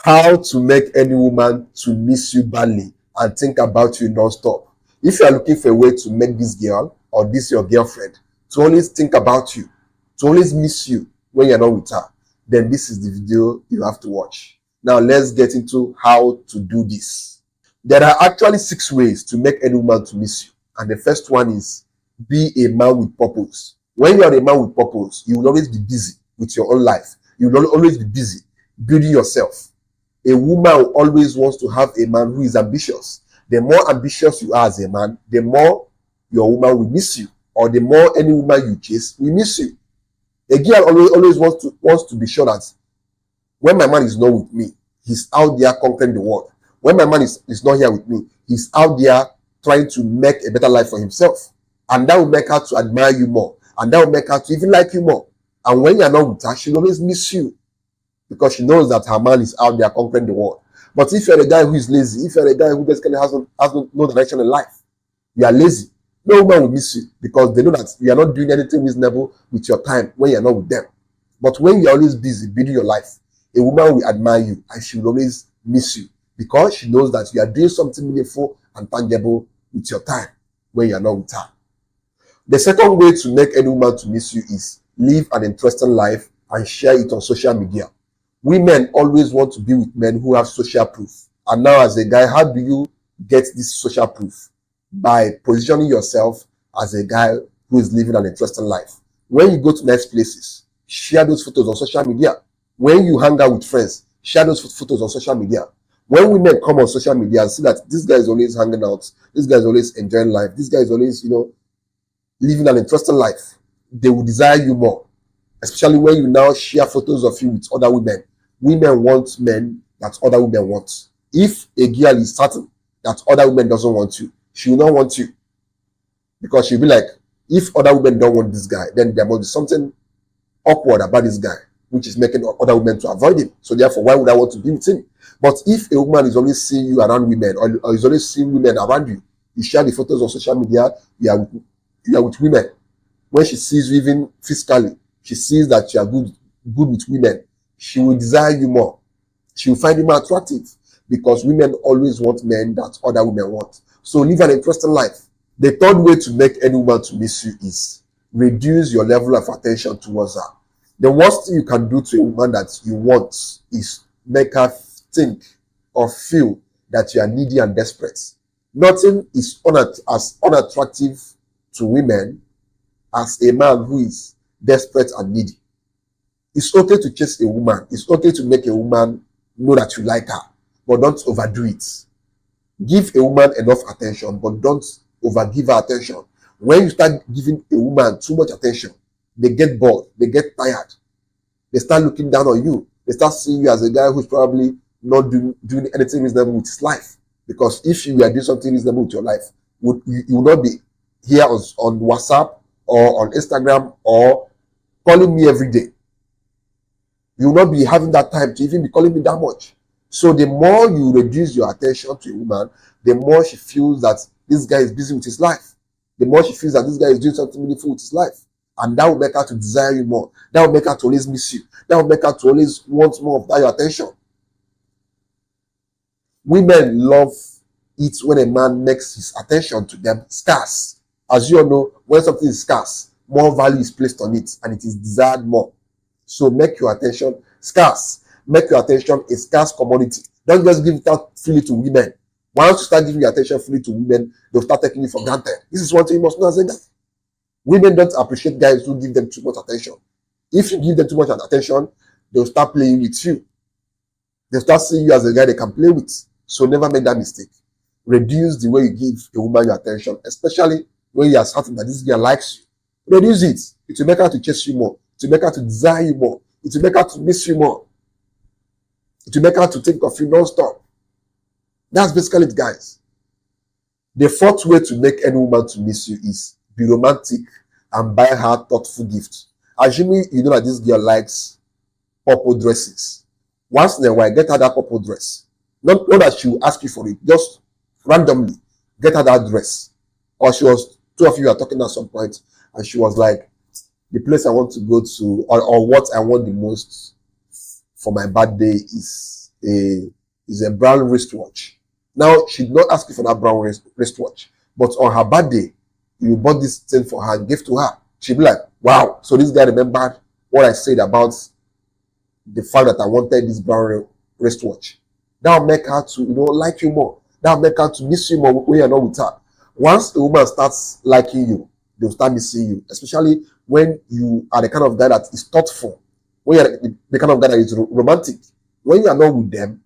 How to make any woman to miss you badly and think about you non-stop. If you are looking for a way to make this girl or this your girlfriend to always think about you, to always miss you when you're not with her, then this is the video you have to watch. Now let's get into how to do this. There are actually 6 ways to make any woman to miss you. And the first one is be a man with purpose. When you are a man with purpose, you will always be busy with your own life. You will always be busy building yourself. A woman always wants to have a man who is ambitious. The more ambitious you are as a man, the more your woman will miss you, or the more any woman you chase will miss you. A girl always wants to be sure that when my man is not with me, he's out there conquering the world. When my man is not here with me, he's out there trying to make a better life for himself. And that will make her to admire you more. And that will make her to even like you more. And when you're not with her, she'll always miss you, because she knows that her man is out there conquering the world. But if you're a guy who is lazy, if you're a guy who basically has no direction in life, you are lazy, no woman will miss you, because they know that you are not doing anything reasonable with your time when you're not with them. But when you're always busy building your life, a woman will admire you and she will always miss you, because she knows that you are doing something meaningful and tangible with your time when you're not with her. The second way to make any woman to miss you is live an interesting life and share it on social media. Women always want to be with men who have social proof. And now as a guy, how do you get this social proof? By positioning yourself as a guy who is living an interesting life. When you go to nice places, share those photos on social media. When you hang out with friends, share those photos on social media. When women come on social media and see that this guy is always hanging out, this guy is always enjoying life, this guy is always, living an interesting life, they will desire you more. Especially when you now share photos of you with other women. Women want men that other women want. If a girl is certain that other women doesn't want you, she will not want you. Because she'll be like, if other women don't want this guy, then there must be something awkward about this guy, which is making other women to avoid him. So therefore, why would I want to be with him? But if a woman is always seeing you around women, or is always seeing women around you, you share the photos on social media, you are with women. When she sees you even physically, she sees that you are good with women, she will desire you more. She will find you more attractive, because women always want men that other women want. So live an interesting life. The third way to make any woman to miss you is reduce your level of attention towards her. The worst thing you can do to a woman that you want is make her think or feel that you are needy and desperate. Nothing is as unattractive to women as a man who is desperate and needy. It's okay to chase a woman. It's okay to make a woman know that you like her, but don't overdo it. Give a woman enough attention, but don't overgive her attention. When you start giving a woman too much attention, they get bored, they get tired, they start looking down on you, they start seeing you as a guy who's probably not doing anything reasonable with his life. Because if you are doing something reasonable with your life, you will not be here on WhatsApp or on Instagram or calling me every day. You will not be having that time to even be calling me that much. So the more you reduce your attention to a woman, the more she feels that this guy is busy with his life. The more she feels that this guy is doing something meaningful with his life. And that will make her to desire you more. That will make her to always miss you. That will make her to always want more of that your attention. Women love it when a man makes his attention to them scarce. As you all know, when something is scarce, more value is placed on it and it is desired more. So make your attention scarce. Make your attention a scarce commodity. Don't just give it out freely to women. Once you start giving your attention freely to women, they'll start taking it for granted. This is one thing you must know as a guy. Women don't appreciate guys who give them too much attention. If you give them too much attention, they'll start playing with you. They'll start seeing you as a guy they can play with. So never make that mistake. Reduce the way you give a woman your attention, especially when you are certain that this girl likes you. Reduce it. It will make her to chase you more. It will make her to desire you more. It will make her to miss you more. It will make her to think of you non-stop. That's basically it, guys. The fourth way to make any woman to miss you is be romantic and buy her thoughtful gifts. Assuming you know that this girl likes purple dresses. Once in a while, get her that purple dress. Not that she will ask you for it. Just randomly get her that dress. Or two of you are talking at some point, and she was like, the place I want to go to, or what I want the most for my birthday is a brown wristwatch. Now she did not ask you for that brown wristwatch, but on her birthday, you bought this thing for her and gave to her. She'd be like, wow, so this guy remembered what I said about the fact that I wanted this brown wristwatch. That'll make her to, like you more. That'll make her to miss you more when you're not with her. Once a woman starts liking you, they'll start missing you, especially when you are the kind of guy that is thoughtful, when you're the kind of guy that is romantic. When you are not with them,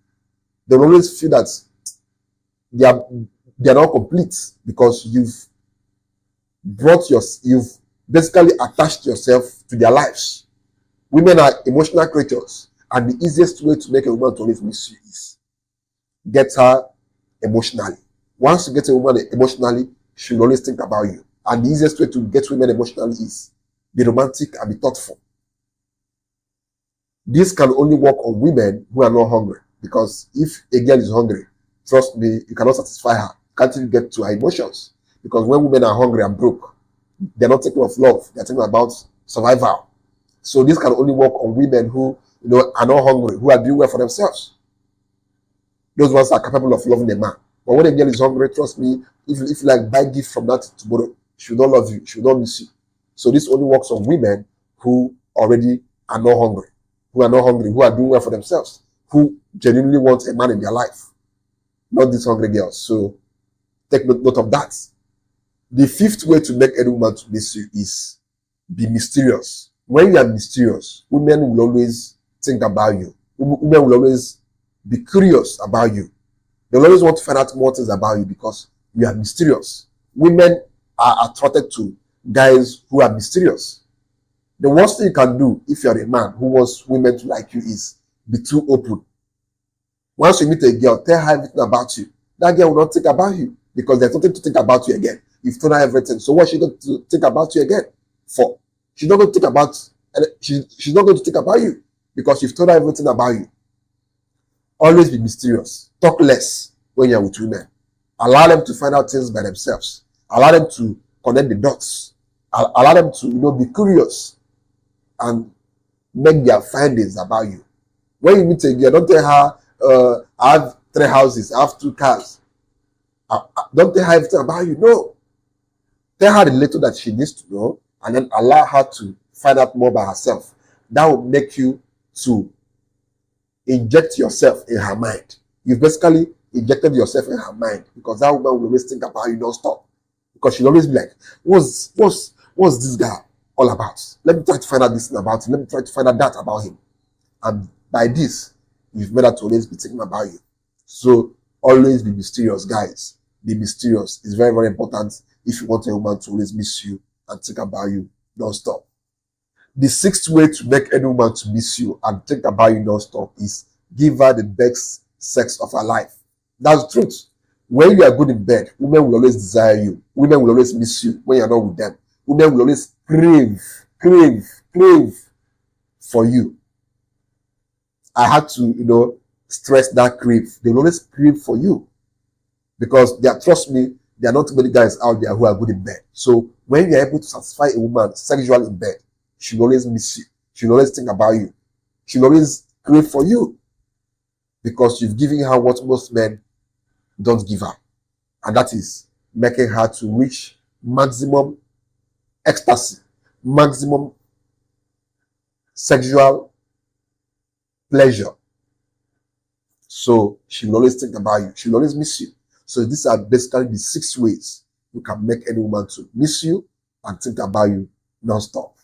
they'll always feel that they are not complete because you've basically attached yourself to their lives. Women are emotional creatures, and the easiest way to make a woman to always miss you is get her emotionally. Once you get a woman emotionally, she'll always think about you. And the easiest way to get women emotionally is be romantic and be thoughtful. This can only work on women who are not hungry. Because if a girl is hungry, trust me, you cannot satisfy her. You can't even get to her emotions. Because when women are hungry and broke, they're not thinking of love. They're thinking about survival. So this can only work on women who are not hungry, who are doing well for themselves. Those ones are capable of loving a man. But when a girl is hungry, trust me, if you like buy gift from that tomorrow, she will not love you, she will not miss you. So this only works on women who already are not hungry, who are doing well for themselves, who genuinely want a man in their life, not these hungry girls. So take note of that. The fifth way to make any woman to miss you is be mysterious. When you are mysterious, women will always think about you. Women will always be curious about you. They will always want to find out more things about you because you are mysterious. Women are attracted to guys who are mysterious. The worst thing you can do if you're a man who wants women to like you is be too open. Once you meet a girl, tell her everything about you. That girl will not think about you because there's nothing to think about you again. You've told her everything. So what's she going to think about you again for? She's not going to think about she's not going to think about you because you've told her everything about you. Always be mysterious. Talk less when you're with women. Allow them to find out things by themselves. Allow them to connect the dots. Allow them to be curious and make their findings about you. When you meet a girl, don't tell her, I have 3 houses, I have 2 cars. Don't tell her everything about you. No. Tell her the little that she needs to know and then allow her to find out more by herself. That will make you to inject yourself in her mind. You've basically injected yourself in her mind because that woman will always think about you non-stop. Because she'll always be like, what's this guy all about? Let me try to find out this thing about him. Let me try to find out that about him. And by this, you've made her to always be thinking about you. So always be mysterious, guys. Be mysterious. It's very, very important if you want a woman to always miss you and think about you non-stop. The 6th way to make any woman to miss you and think about you non-stop is give her the best sex of her life. That's the truth. When you are good in bed, women will always desire you. Women will always miss you when you're not with them. Women will always crave for you. I had to, stress that crave. They will always crave for you because trust me, there are not too many guys out there who are good in bed. So when you're able to satisfy a woman sexually in bed, she'll always miss you. She'll always think about you. She'll always crave for you because you've given her what most men don't give her. And that is making her to reach maximum ecstasy, maximum sexual pleasure. So she'll always think about you. She'll always miss you. So these are basically the 6 ways you can make any woman to miss you and think about you non-stop.